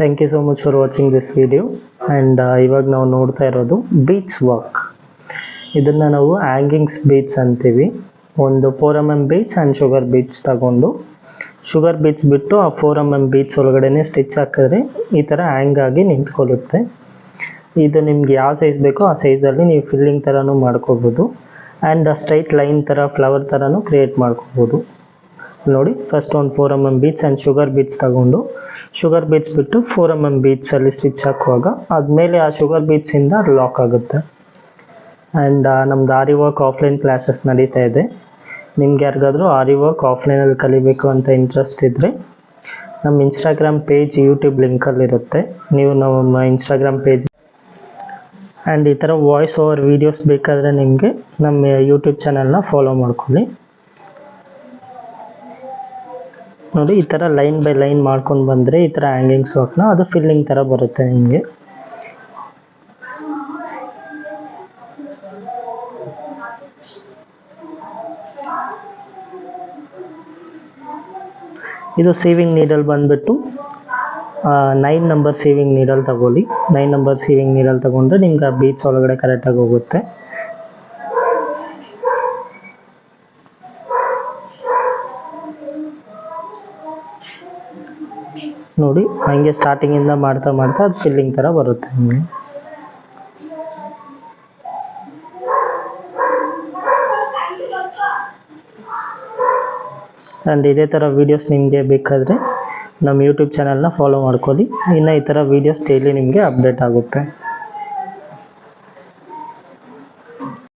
Thank you so much for watching this video. And ಇವಾಗ ನಾವು ನೋಡ್ತಾ ಇರೋದು ಬೀಡ್ಸ್ ವರ್ಕ್. ಇದನ್ನು ನಾವು ಹ್ಯಾಂಗಿಂಗ್ಸ್ ಬೀಡ್ಸ್ ಅಂತೀವಿ. ಒಂದು 4mm beads and sugar beads ತಗೊಂಡು ಶುಗರ್ ಬೀಡ್ಸ್ ಬಿಟ್ಟು ಆ 4mm ಬೀಡ್ಸ್ ಒಳಗಡೆ ಸ್ಟಿಚ್ ಹಾಕಿದ್ರೆ ಈ ಥರ ಹ್ಯಾಂಗ್ ಆಗಿ ನಿಂತ್ಕೊಳ್ಳುತ್ತೆ. ಇದು ನಿಮ್ಗೆ ಯಾವ ಸೈಜ್ ಬೇಕೋ ಆ ಸೈಜಲ್ಲಿ ನೀವು ಫಿಲ್ಲಿಂಗ್ ಥರನೂ ಮಾಡ್ಕೋಬೋದು ಆ್ಯಂಡ್ ಸ್ಟ್ರೈಟ್ ಲೈನ್ ಥರ ಫ್ಲವರ್ ಥರನೂ ಕ್ರಿಯೇಟ್ ಮಾಡ್ಕೋಬೋದು. ನೋಡಿ, ಫಸ್ಟ್ ಒಂದು 4mm beads and sugar beads ತಗೊಂಡು ಶುಗರ್ ಬೀಡ್ಸ್ ಬಿಟ್ಟು 4mm ಬೀಡ್ಸಲ್ಲಿ ಸ್ಟಿಚ್ ಹಾಕುವಾಗ ಆದಮೇಲೆ ಆ ಶುಗರ್ ಬೀಡ್ಸಿಂದ ಲಾಕ್ ಆಗುತ್ತೆ. ಆ್ಯಂಡ್ ನಮ್ದು ಆರಿ ವರ್ಕ್ ಆಫ್ಲೈನ್ ಕ್ಲಾಸಸ್ ನಡೀತಾ ಇದೆ. ನಿಮ್ಗೆ ಯಾರಿಗಾದರೂ ಆರಿ ವರ್ಕ್ ಆಫ್ಲೈನಲ್ಲಿ ಕಲಿಬೇಕು ಅಂತ ಇಂಟ್ರೆಸ್ಟ್ ಇದ್ದರೆ ನಮ್ಮ ಇನ್ಸ್ಟಾಗ್ರಾಮ್ ಪೇಜ್ ಯೂಟ್ಯೂಬ್ ಲಿಂಕಲ್ಲಿರುತ್ತೆ. ನೀವು ನಮ್ಮ ಇನ್ಸ್ಟಾಗ್ರಾಮ್ ಪೇಜ್ ಆ್ಯಂಡ್ ಈ ಥರ ವಾಯ್ಸ್ ಓವರ್ ವೀಡಿಯೋಸ್ ಬೇಕಾದರೆ ನಿಮಗೆ ನಮ್ಮ ಯೂಟ್ಯೂಬ್ ಚಾನಲ್ನ ಫಾಲೋ ಮಾಡ್ಕೊಳ್ಳಿ. ನೋಡಿ, ಈ ಥರ ಲೈನ್ ಬೈ ಲೈನ್ ಮಾಡ್ಕೊಂಡು ಬಂದರೆ ಈ ಥರ ಹ್ಯಾಂಗಿಂಗ್ಸ್ ವರ್ಕ್ನ ಅದು ಫಿಲ್ಲಿಂಗ್ ಥರ ಬರುತ್ತೆ ನಿಮಗೆ. ಇದು ಸೀವಿಂಗ್ ನೀಡಲ್ ಬಂದುಬಿಟ್ಟು 9 ನಂಬರ್ ಸೀವಿಂಗ್ ನೀಡಲ್ ತಗೊಳ್ಳಿ. 9 ನಂಬರ್ ಸೀವಿಂಗ್ ನೀಡಲ್ ತಗೊಂಡ್ರೆ ನಿಮ್ಗೆ ಆ ಬೀಡ್ಸ್ ಒಳಗಡೆ ಕರೆಕ್ಟಾಗಿ ಹೋಗುತ್ತೆ. ನೋಡಿ, ಹಂಗೆ ಸ್ಟಾರ್ಟಿಂಗಿಂದ ಮಾಡ್ತಾ ಮಾಡ್ತಾ ಅದು ಫಿಲ್ಲಿಂಗ್ ಥರ ಬರುತ್ತೆ ನಿಮಗೆ. ಆ್ಯಂಡ್ ಇದೇ ಥರ ವೀಡಿಯೋಸ್ ನಿಮಗೆ ಬೇಕಾದರೆ ನಮ್ಮ ಯೂಟ್ಯೂಬ್ ಚಾನಲ್ನ ಫಾಲೋ ಮಾಡ್ಕೊಳ್ಳಿ. ಇನ್ನು ಈ ಥರ ವೀಡಿಯೋಸ್ ಡೈಲಿ ನಿಮಗೆ ಅಪ್ಡೇಟ್ ಆಗುತ್ತೆ.